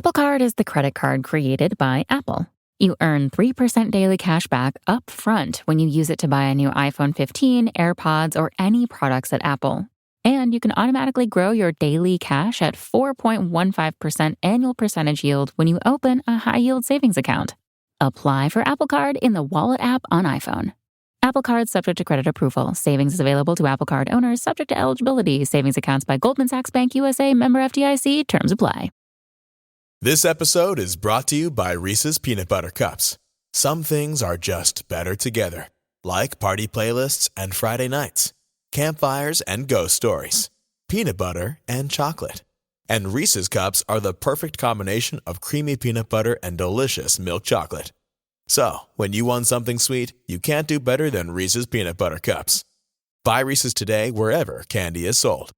Apple Card is the credit card created by Apple. You earn 3% daily cash back up front when you use it to buy a new iPhone 15, AirPods, or any products at Apple. And you can automatically grow your daily cash at 4.15% annual percentage yield when you open a high-yield savings account. Apply for Apple Card in the Wallet app on iPhone. Apple Card subject to credit approval. Savings is available to Apple Card owners subject to eligibility. Savings accounts by Goldman Sachs Bank USA, member FDIC. Terms apply. This episode is brought to you by Reese's Peanut Butter Cups. Some things are just better together, like party playlists and Friday nights, campfires and ghost stories, peanut butter and chocolate. And Reese's Cups are the perfect combination of creamy peanut butter and delicious milk chocolate. So, when you want something sweet, you can't do better than Reese's Peanut Butter Cups. Buy Reese's today wherever candy is sold.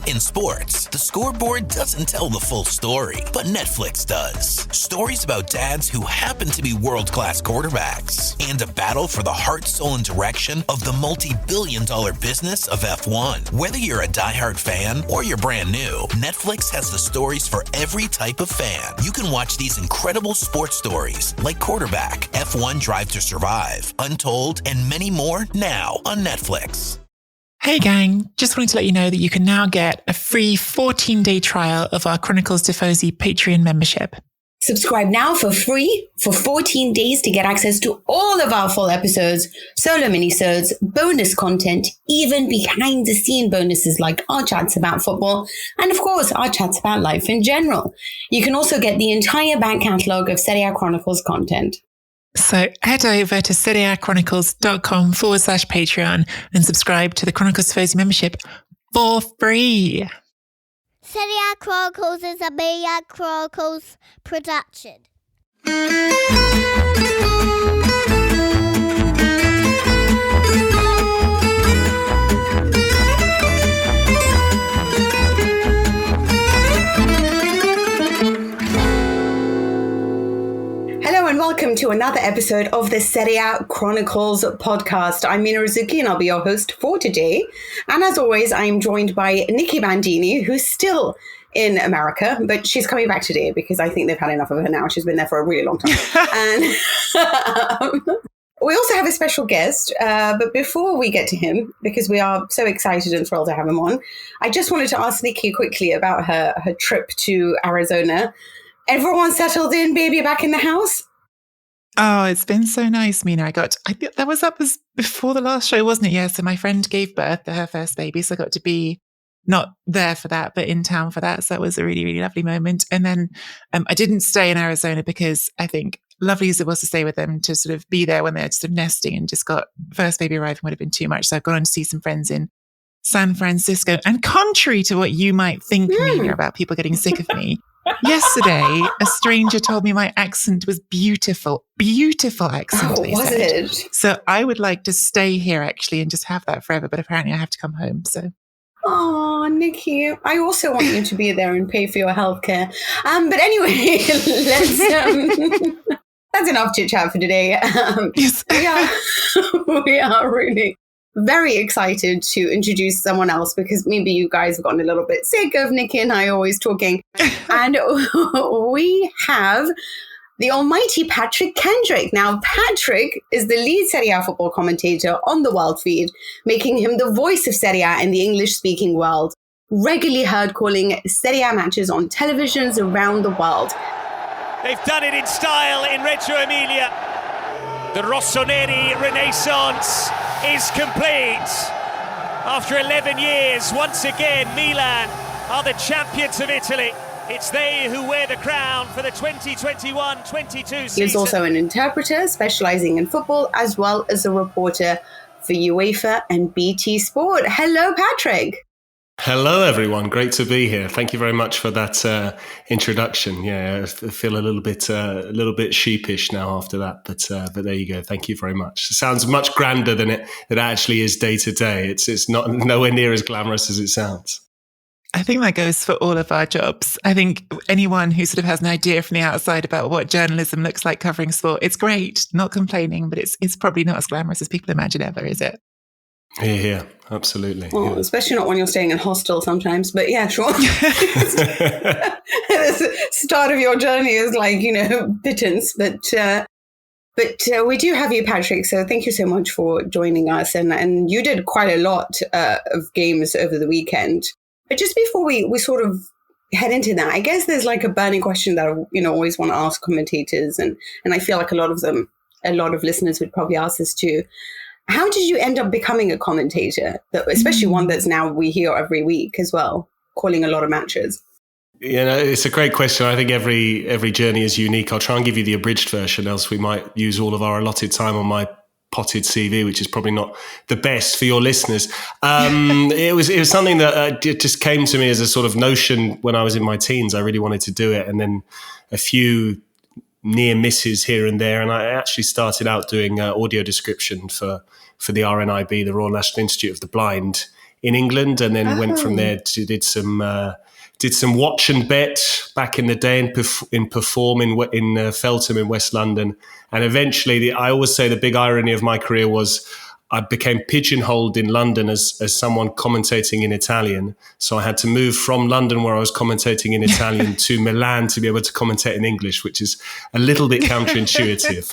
In sports, the scoreboard doesn't tell the full story, but Netflix does. Stories about dads who happen to be world-class quarterbacks and a battle for the heart, soul, and direction of the multi-billion-dollar business of F1. Whether you're a diehard fan or you're brand new, Netflix has the stories for every type of fan. You can watch these incredible sports stories like Quarterback, F1 Drive to Survive, Untold, and many more now on Netflix. Hey gang, just wanted to let you know that you can now get a free 14-day trial of our Chronicles Tifosi Patreon membership. Subscribe now for free for 14 days to get access to all of our full episodes, solo minisodes, bonus content, even behind the scene bonuses like our chats about football, and of course, our chats about life in general. You can also get the entire back catalogue of Serie A Chronicles content. So head over to serieachronicles.com/Patreon and subscribe to the Chronicles Tifosi membership for free. Serie A Chronicles is a Media Chronicles production. Hello and welcome to another episode of the Serie A Chronicles podcast. I'm Mina Rzouki and I'll be your host for today. And as always, I'm joined by Nicky Bandini, who's still in America, but she's coming back today because I think they've had enough of her now. She's been there for a really long time. And we also have a special guest, but before we get to him, because we are so excited and thrilled to have him on, I just wanted to ask Nicky quickly about her trip to Arizona. Everyone settled in, baby, back in the house? Oh, it's been so nice, Mina. That was before the last show, wasn't it? Yeah, so my friend gave birth to her first baby, so I got to be not there for that, but in town for that. So that was a really, really lovely moment. And then I didn't stay in Arizona because I think, lovely as it was to stay with them, to sort of be there when they're sort of nesting and just got first baby arriving would have been too much. So I've gone on to see some friends in San Francisco. And contrary to what you might think, Mina, about people getting sick of me, yesterday, a stranger told me my accent was beautiful. Beautiful accent, Oh, they was said. it? So I would like to stay here, actually, and just have that forever. But apparently I have to come home, so... Oh, Nicky, I also want you to be there and pay for your healthcare. But anyway, let's... that's enough chit-chat for today. Yes. We are really... very excited to introduce someone else because maybe you guys have gotten a little bit sick of Nicky and I always talking. And we have the almighty Patrick Kendrick. Now, Patrick is the lead Serie A football commentator on the World Feed, making him the voice of Serie A in the English-speaking world, regularly heard calling Serie A matches on televisions around the world. They've done it in style in Reggio Emilia. The Rossoneri Renaissance is complete. After 11 years, once again, Milan are the champions of Italy. It's they who wear the crown for the 2021-22 season. He is also an interpreter specializing in football, as well as a reporter for UEFA and BT Sport. Hello, Patrick. Hello, everyone. Great to be here. Thank you very much for that introduction. Yeah, I feel a little bit sheepish now after that, but there you go. Thank you very much. It sounds much grander than it actually is day to day. It's not nowhere near as glamorous as it sounds. I think that goes for all of our jobs. I think anyone who sort of has an idea from the outside about what journalism looks like covering sport, it's great, not complaining, but it's probably not as glamorous as people imagine ever, is it? Yeah, absolutely. Oh, especially not when you're staying in hostel sometimes. But yeah, sure. The start of your journey is like, pittance. But we do have you, Patrick. So thank you so much for joining us. And you did quite a lot of games over the weekend. But just before we sort of head into that, I guess there's like a burning question that I always want to ask commentators, and I feel like a lot of listeners would probably ask this too. How did you end up becoming a commentator, especially one that's now we hear every week as well, calling a lot of matches? It's a great question. I think every journey is unique. I'll try and give you the abridged version, else we might use all of our allotted time on my potted CV, which is probably not the best for your listeners. It was something that just came to me as a sort of notion when I was in my teens. I really wanted to do it, and then a few near misses here and there. And I actually started out doing audio description for the RNIB, the Royal National Institute of the Blind in England, and then went from there to did some watch and bet back in the day in Perform in Feltham in West London. And eventually, I always say the big irony of my career was I became pigeonholed in London as someone commentating in Italian. So I had to move from London, where I was commentating in Italian, to Milan to be able to commentate in English, which is a little bit counterintuitive.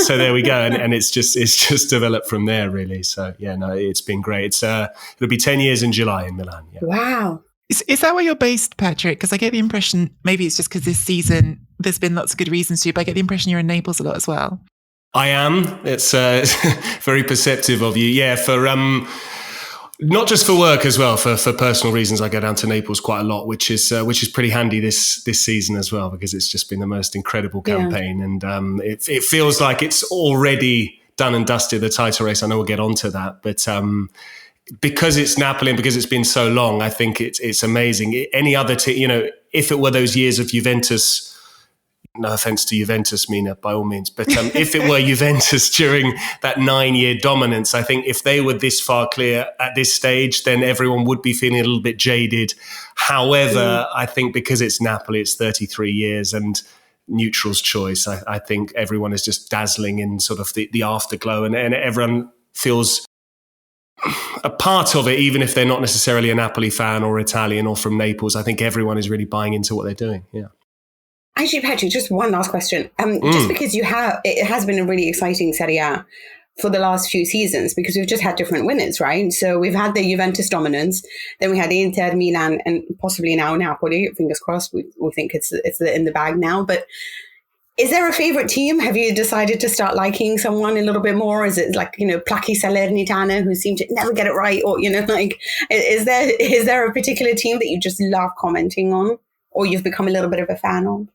So there we go. And it's just developed from there, really. So yeah, no, it's been great. It'll be 10 years in July in Milan. Yeah. Wow. Is that where you're based, Patrick? Because I get the impression, maybe it's just because this season there's been lots of good reasons to, but I get the impression you're in Naples a lot as well. I am. It's very perceptive of you. Yeah, for not just for work as well, for personal reasons. I go down to Naples quite a lot, which is pretty handy this season as well, because it's just been the most incredible campaign, and it feels like it's already done and dusted, the title race. I know we'll get onto that, but because it's Napoli and because it's been so long, I think it's amazing. Any other team, if it were those years of Juventus. No offense to Juventus, Mina, by all means. But if it were Juventus during that 9-year dominance, I think if they were this far clear at this stage, then everyone would be feeling a little bit jaded. However, I think because it's Napoli, it's 33 years and neutral's choice. I think everyone is just dazzling in sort of the afterglow, and everyone feels a part of it, even if they're not necessarily a Napoli fan or Italian or from Naples. I think everyone is really buying into what they're doing. Yeah. Actually, Patrick, just one last question. Just because it has been a really exciting Serie A for the last few seasons, because we've just had different winners, right? So we've had the Juventus dominance, then we had Inter, Milan, and possibly now Napoli. Fingers crossed. We think it's in the bag now. But is there a favorite team? Have you decided to start liking someone a little bit more? Is it like, Plucky Salernitana, who seem to never get it right? Or, is there a particular team that you just love commenting on, or you've become a little bit of a fan of?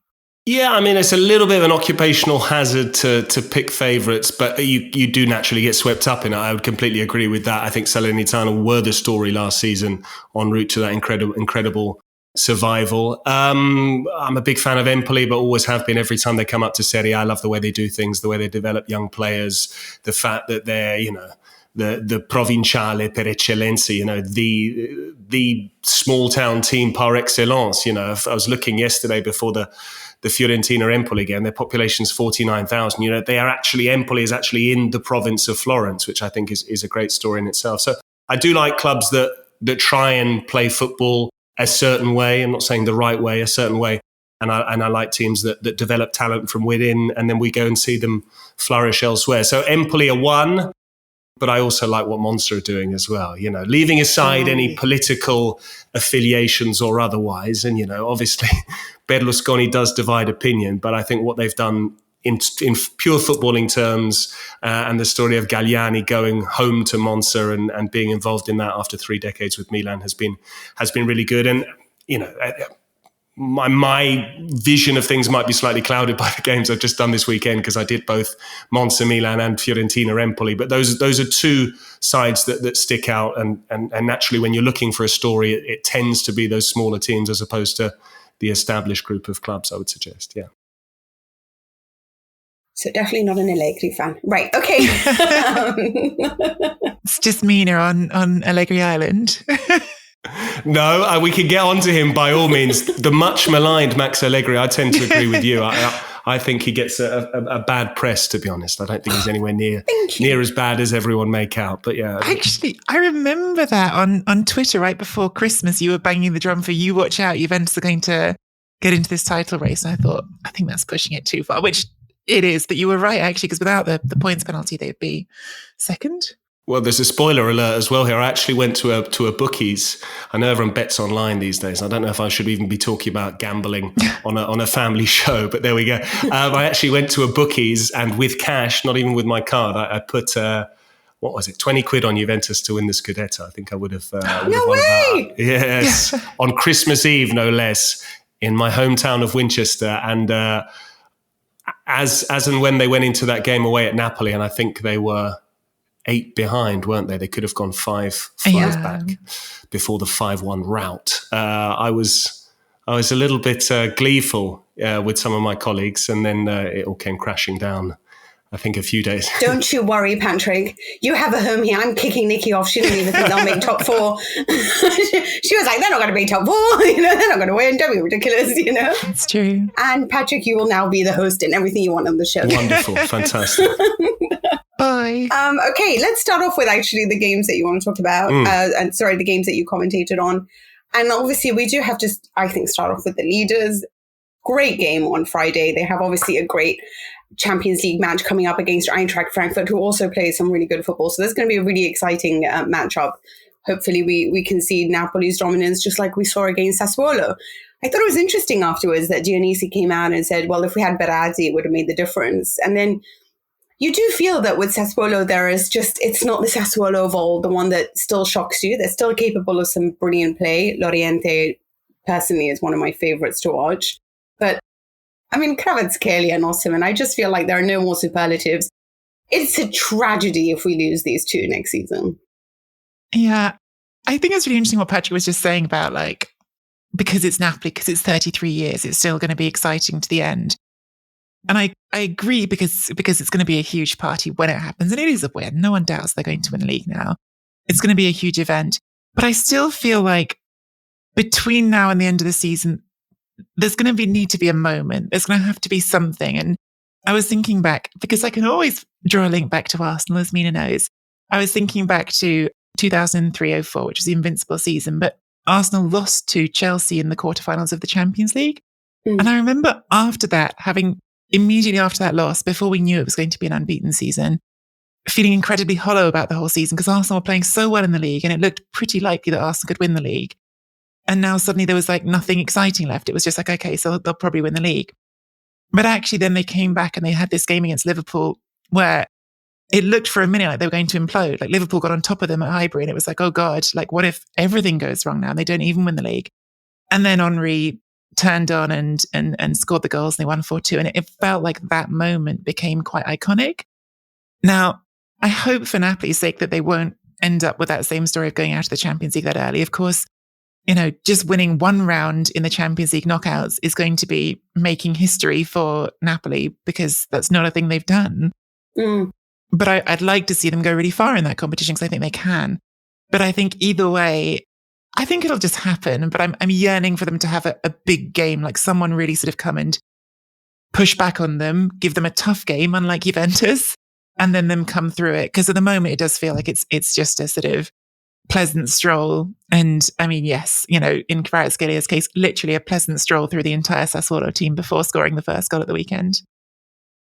Yeah, I mean, it's a little bit of an occupational hazard to pick favourites, but you do naturally get swept up in it. I would completely agree with that. I think Salernitana were the story last season en route to that incredible survival. I'm a big fan of Empoli, but always have been every time they come up to Serie A. I love the way they do things, the way they develop young players, the fact that they're, the provinciale per eccellenza, the small town team par excellence. I was looking yesterday before the Fiorentina-Empoli game. Their population's 49,000. Empoli is actually in the province of Florence, which I think is a great story in itself. So I do like clubs that try and play football a certain way. I'm not saying the right way, a certain way. And I like teams that develop talent from within, and then we go and see them flourish elsewhere. So Empoli are one, but I also like what Monza are doing as well. Leaving aside any political affiliations or otherwise, and obviously Berlusconi does divide opinion, but I think what they've done in pure footballing terms, and the story of Galliani going home to Monza and being involved in that after 3 decades with Milan has been really good. And my vision of things might be slightly clouded by the games I've just done this weekend, because I did both Monza, Milan and Fiorentina, Empoli. But those are two sides that stick out. And naturally, when you're looking for a story, it tends to be those smaller teams as opposed to the established group of clubs, I would suggest. Yeah. So definitely not an Allegri fan. Right. Okay. It's just Mina on Allegri Island. No, we could get onto him by all means. The much maligned Max Allegri, I tend to agree with you. I I think he gets a bad press, to be honest. I don't think he's anywhere near as bad as everyone make out. But yeah. Actually, I remember that on Twitter right before Christmas, you were banging the drum for you watch out, Juventus are going to get into this title race. And I thought, I think that's pushing it too far, which it is. But you were right, actually, because without the points penalty, they'd be second. Well, there's a spoiler alert as well here. I actually went to a bookies. I know everyone bets online these days. I don't know if I should even be talking about gambling on a family show, but there we go. I actually went to a bookies, and with cash, not even with my card, I put... what was it, 20 quid on Juventus to win the Scudetto. I think I would have... no way! Yes, on Christmas Eve, no less, in my hometown of Winchester. And as and when they went into that game away at Napoli, and I think they were 8 behind, weren't they? They could have gone 5 back before the 5-1 rout. I was a little bit gleeful with some of my colleagues, and then it all came crashing down, I think, a few days. Don't you worry, Patrick. You have a home here. I'm kicking Nicky off. She didn't even think they'll make top 4. She was like, they're not going to be top 4. They're not going to win. Don't be ridiculous, It's true. And Patrick, you will now be the host and everything you want on the show. Wonderful. Fantastic. Bye. Okay, let's start off with actually the games that you want to talk about. The games that you commentated on. And obviously, we do have to, I think, start off with the leaders. Great game on Friday. They have obviously a great Champions League match coming up against Eintracht Frankfurt, who also plays some really good football. So there's going to be a really exciting matchup. Hopefully we can see Napoli's dominance just like we saw against Sassuolo. I thought it was interesting afterwards that Dionisi came out and said, well, if we had Berardi, it would have made the difference. And then you do feel that with Sassuolo, it's not the Sassuolo of old, the one that still shocks you. They're still capable of some brilliant play. Loriente, personally, is one of my favorites to watch. But I mean, Kvaratskhelia and Osimhen, I just feel like there are no more superlatives. It's a tragedy if we lose these two next season. Yeah. I think it's really interesting what Patrick was just saying about, like, because it's Napoli, because it's 33 years, it's still going to be exciting to the end. And I agree because it's going to be a huge party when it happens. And it is a win. No one doubts they're going to win the league now. It's going to be a huge event. But I still feel like between now and the end of the season, there's going to need to be a moment. There's going to have to be something. And I was thinking back, because I can always draw a link back to Arsenal, as Mina knows. I was thinking back to 2003-04, which was the invincible season, but Arsenal lost to Chelsea in the quarterfinals of the Champions League. And I remember immediately after that loss, before we knew it was going to be an unbeaten season, feeling incredibly hollow about the whole season because Arsenal were playing so well in the league and it looked pretty likely that Arsenal could win the league. And now suddenly there was like nothing exciting left. It was just like, okay, so they'll probably win the league. But actually then they came back and they had this game against Liverpool where it looked for a minute like they were going to implode. Like Liverpool got on top of them at Highbury and it was like, oh God, like what if everything goes wrong now and they don't even win the league? And then Henry turned on and scored the goals and they won 4-2. And it felt like that moment became quite iconic. Now, I hope for Napoli's sake that they won't end up with that same story of going out of the Champions League that early. Of course, just winning one round in the Champions League knockouts is going to be making history for Napoli because that's not a thing they've done. But I'd like to see them go really far in that competition because I think they can. But I think either way, I think it'll just happen. But I'm yearning for them to have a big game, like someone really sort of come and push back on them, give them a tough game, unlike Juventus, and then them come through it. Because at the moment, it does feel like it's just a sort of pleasant stroll. And I mean, yes, in Kvaratskheilia's case, literally a pleasant stroll through the entire Sassuolo team before scoring the first goal at the weekend.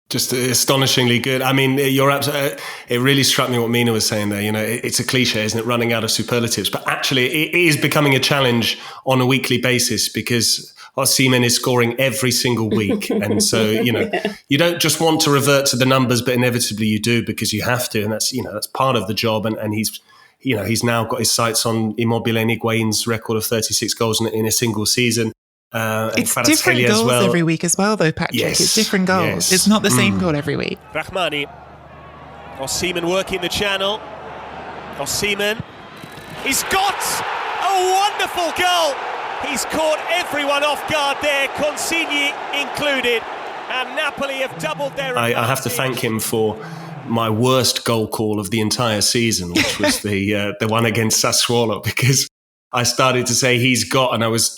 Just astonishingly good. I mean, you're absolutely, it really struck me what Mina was saying there. It's a cliche, isn't it? Running out of superlatives. But actually, it is becoming a challenge on a weekly basis because Osimhen is scoring every single week. And so, you don't just want to revert to the numbers, but inevitably you do because you have to. And that's part of the job. And he's now got his sights on Immobile and Higuain's record of 36 goals in a single season. It's different goals every week as well, though, Patrick. Yes. It's different goals. Yes. It's not the same goal every week. Rahmani. Osimhen working the channel. Osimhen. He's got a wonderful goal. He's caught everyone off guard there, Consigli included. And Napoli have doubled their... I have to thank him for my worst goal call of the entire season, which was the one against Sassuolo, because I started to say and I was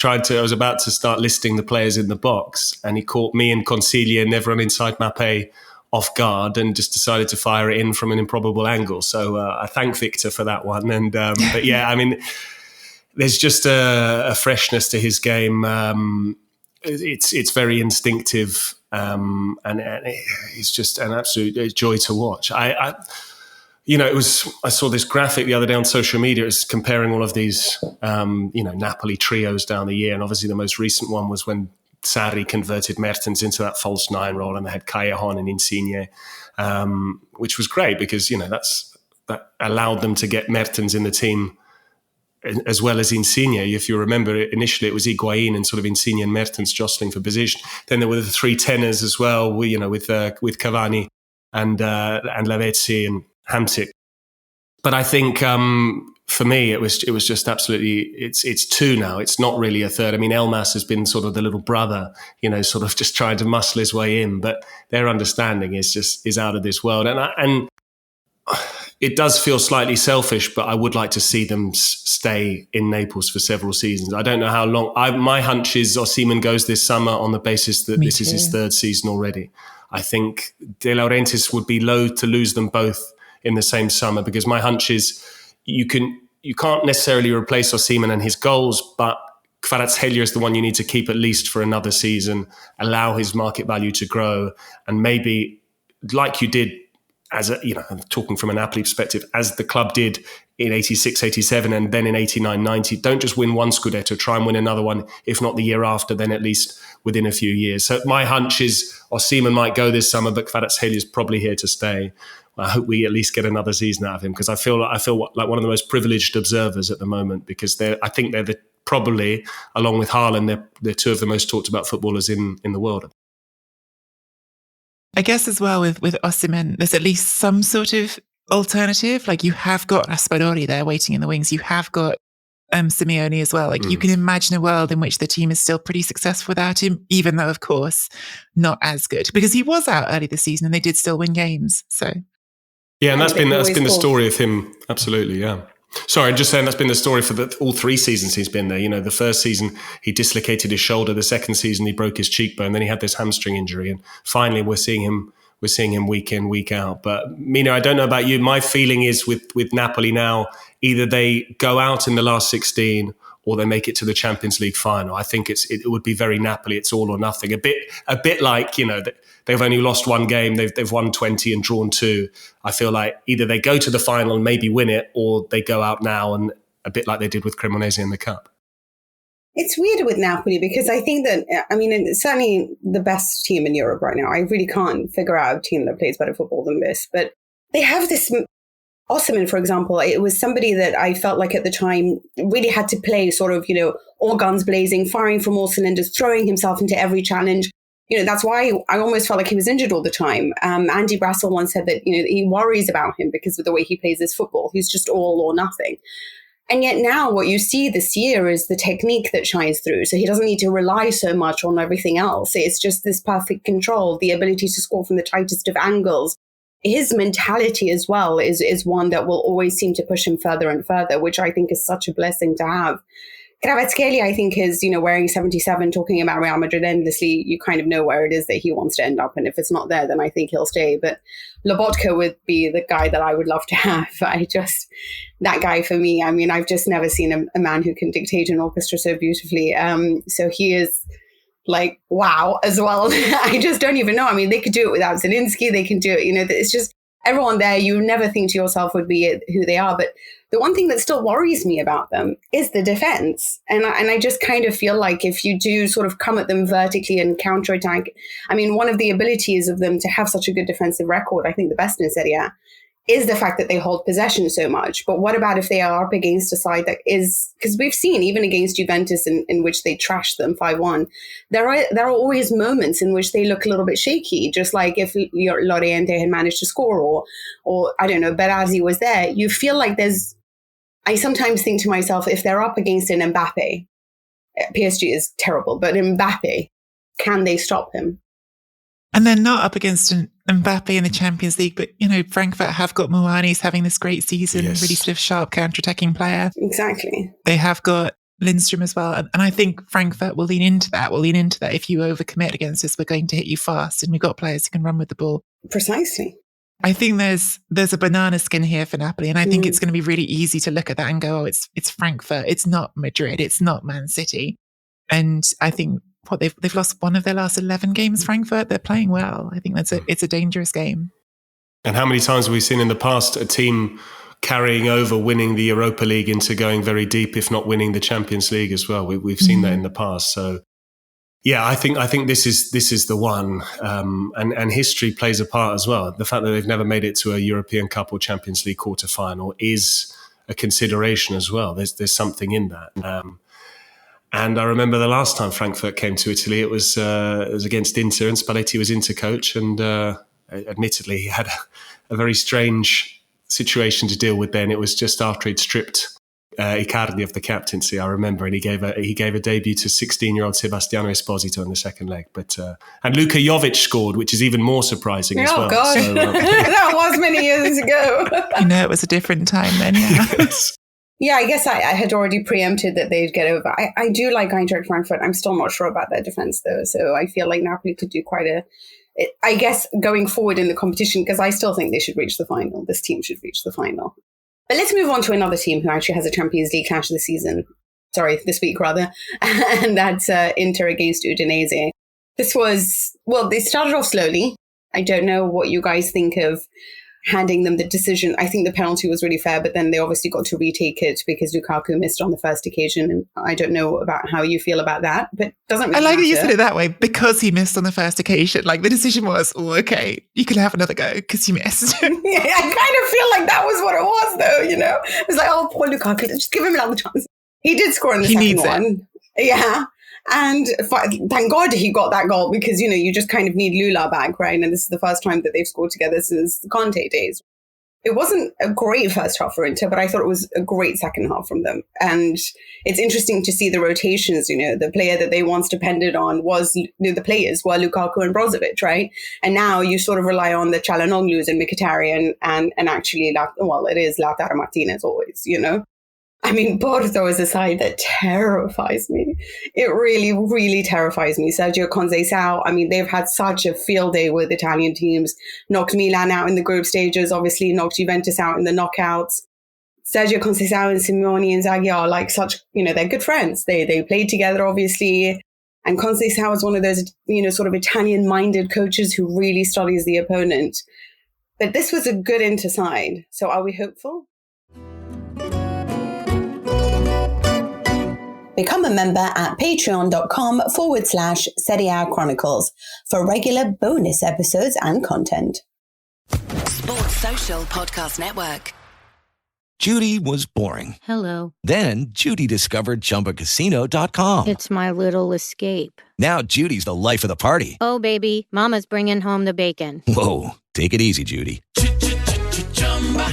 about to start listing the players in the box, and he caught me and Consiglia and everyone inside Mapei off guard and just decided to fire it in from an improbable angle. So I thank Victor for that one. And but yeah, I mean, there's just a freshness to his game. It's very instinctive, and it's just an absolute joy to watch. I saw this graphic the other day on social media. It's comparing all of these, Napoli trios down the year, and obviously the most recent one was when Sarri converted Mertens into that false nine role, and they had Callejon and Insigne, which was great because that allowed them to get Mertens in the team as well as Insigne. If you remember, initially it was Higuain and sort of Insigne and Mertens jostling for position. Then there were the three tenors as well, with Cavani and Lavezzi and Hamsik. But I think for me, it was just absolutely, it's two now. It's not really a third. I mean, Elmas has been sort of the little brother, sort of just trying to muscle his way in, but their understanding is out of this world. And it does feel slightly selfish, but I would like to see them stay in Naples for several seasons. I don't know how long. My hunch is Osimhen goes this summer on the basis that this is his third season already. I think De Laurentiis would be loath to lose them both in the same summer, because my hunch is you can't necessarily replace Osimhen and his goals, but Kvaratskhelia is the one you need to keep at least for another season, allow his market value to grow, and maybe like you did I'm talking from an Napoli perspective, as the club did in 86, 87, and then in 89, 90, don't just win one Scudetto, try and win another one, if not the year after, then at least within a few years. So my hunch is Osimhen might go this summer, but Kvaratskhelia is probably here to stay. I hope we at least get another season out of him, because I feel like one of the most privileged observers at the moment, because I think they're probably, along with Haaland, they're two of the most talked about footballers in the world. I guess as well with Osimhen, there's at least some sort of alternative. Like, you have got Raspadori there waiting in the wings. You have got Simeone as well. Like, you can imagine a world in which the team is still pretty successful without him, even though, of course, not as good, because he was out early this season and they did still win games. So yeah, and that's been the story of him. Absolutely, yeah. Sorry, just saying that's been the story for all 3 seasons he's been there. The first season he dislocated his shoulder. The second season he broke his cheekbone. Then he had this hamstring injury, and finally we're seeing him week in, week out. But Mina, I don't know about you. My feeling is with Napoli now, either they go out in the last 16 or they make it to the Champions League final. I think it would be very Napoli. It's all or nothing. A bit like they've only lost one game. They've won 20 and drawn 2. I feel like either they go to the final and maybe win it, or they go out now, and a bit like they did with Cremonese in the Cup. It's weird with Napoli, because I think that, it's certainly the best team in Europe right now. I really can't figure out a team that plays better football than this. But they have this Osimhen, for example. It was somebody that I felt like at the time really had to play sort of, all guns blazing, firing from all cylinders, throwing himself into every challenge. That's why I almost felt like he was injured all the time. Andy Brassel once said that, he worries about him because of the way he plays his football. He's just all or nothing. And yet now what you see this year is the technique that shines through. So he doesn't need to rely so much on everything else. It's just this perfect control, the ability to score from the tightest of angles. His mentality as well is one that will always seem to push him further and further, which I think is such a blessing to have. Kvaratskhelia, I think, is, wearing 77, talking about Real Madrid endlessly. You kind of know where it is that he wants to end up. And if it's not there, then I think he'll stay. But Lobotka would be the guy that I would love to have. That guy for me, I've just never seen a man who can dictate an orchestra so beautifully. So he is like, wow, as well. I just don't even know. They could do it without Zielinski. They can do it. It's just everyone there. You never think to yourself would be who they are. But the one thing that still worries me about them is the defense. And I just kind of feel like if you do sort of come at them vertically and counterattack, one of the abilities of them to have such a good defensive record, I think the best in Serie A, is the fact that they hold possession so much. But what about if they are up against a side that is, because we've seen even against Juventus in which they trashed them 5-1, there are always moments in which they look a little bit shaky, just like if Loriente had managed to score or I don't know, Berardi was there. You feel like I sometimes think to myself, if they're up against an Mbappe, PSG is terrible, but Mbappe, can they stop him? And they're not up against an Mbappe in the Champions League, but, Frankfurt have got Moani's having this great season, really sort of sharp counter-attacking player. Exactly. They have got Lindstrom as well. And I think Frankfurt will lean into that. If you overcommit against us, we're going to hit you fast. And we've got players who can run with the ball. Precisely. I think there's a banana skin here for Napoli. And I think it's going to be really easy to look at that and go, it's Frankfurt. It's not Madrid. It's not Man City. And I think they've lost one of their last 11 games, Frankfurt. They're playing well. I think it's a dangerous game. And how many times have we seen in the past a team carrying over winning the Europa League into going very deep, if not winning the Champions League as well? We've seen that in the past. So yeah, I think this is the one. And history plays a part as well. The fact that they've never made it to a European Cup or Champions League quarterfinal is a consideration as well. There's something in that. And I remember the last time Frankfurt came to Italy, it was against Inter, and Spalletti was Inter coach, and admittedly he had a very strange situation to deal with then. It was just after he'd stripped Icardi of the captaincy, I remember, and he gave a debut to 16-year-old Sebastiano Esposito in the second leg. But and Luka Jovic scored, which is even more surprising as well. Oh God, so, that was many years ago. It was a different time then. Yeah. Yes. Yeah, I guess I had already preempted that they'd get over. I do like Eintracht Frankfurt. I'm still not sure about their defense, though. So I feel like Napoli could do I guess, going forward in the competition, because I still think they should reach the final. This team should reach the final. But let's move on to another team who actually has a Champions League clash this week, rather. And that's Inter against Udinese. This was, they started off slowly. I don't know what you guys think of handing them the decision. I think the penalty was really fair, but then they obviously got to retake it because Lukaku missed on the first occasion. And I don't know about how you feel about that, but doesn't really I like matter. that you said it that way, because he missed on the first occasion. Like, the decision was, okay, you can have another go because you missed. Yeah, I kind of feel like that was what it was, though, It was like, oh, poor Lukaku, just give him another chance. He did score in the second one. Yeah. And thank God he got that goal, because, you just kind of need Lula back, right? And this is the first time that they've scored together since the Conte days. It wasn't a great first half for Inter, but I thought it was a great second half from them. And it's interesting to see the rotations. The player that they once depended on the players were Lukaku and Brozovic, right? And now you sort of rely on the Çalhanoğlu's and Mkhitaryan and actually, it is Lautaro Martinez always, I mean, Porto is a side that terrifies me. It really, really terrifies me. Sergio Conceição, I mean, they've had such a field day with Italian teams. Knocked Milan out in the group stages, obviously knocked Juventus out in the knockouts. Sergio Conceição and Simone Inzaghi are like such, they're good friends. They played together, obviously. And Conceição is one of those, sort of Italian-minded coaches who really studies the opponent. But this was a good Inter side. So are we hopeful? Become a member at patreon.com/Serie A Chronicles for regular bonus episodes and content. Sports Social Podcast Network. Judy was boring. Hello. Then Judy discovered ChumbaCasino.com. It's my little escape. Now Judy's the life of the party. Oh, baby, mama's bringing home the bacon. Whoa, take it easy, Judy.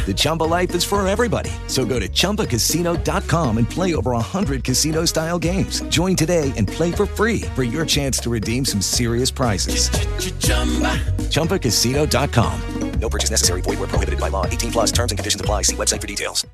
The Chumba life is for everybody. So go to ChumbaCasino.com and play over 100 casino-style games. Join today and play for free for your chance to redeem some serious prizes. ChumbaCasino.com. No purchase necessary. Void where prohibited by law. 18+ terms and conditions apply. See website for details.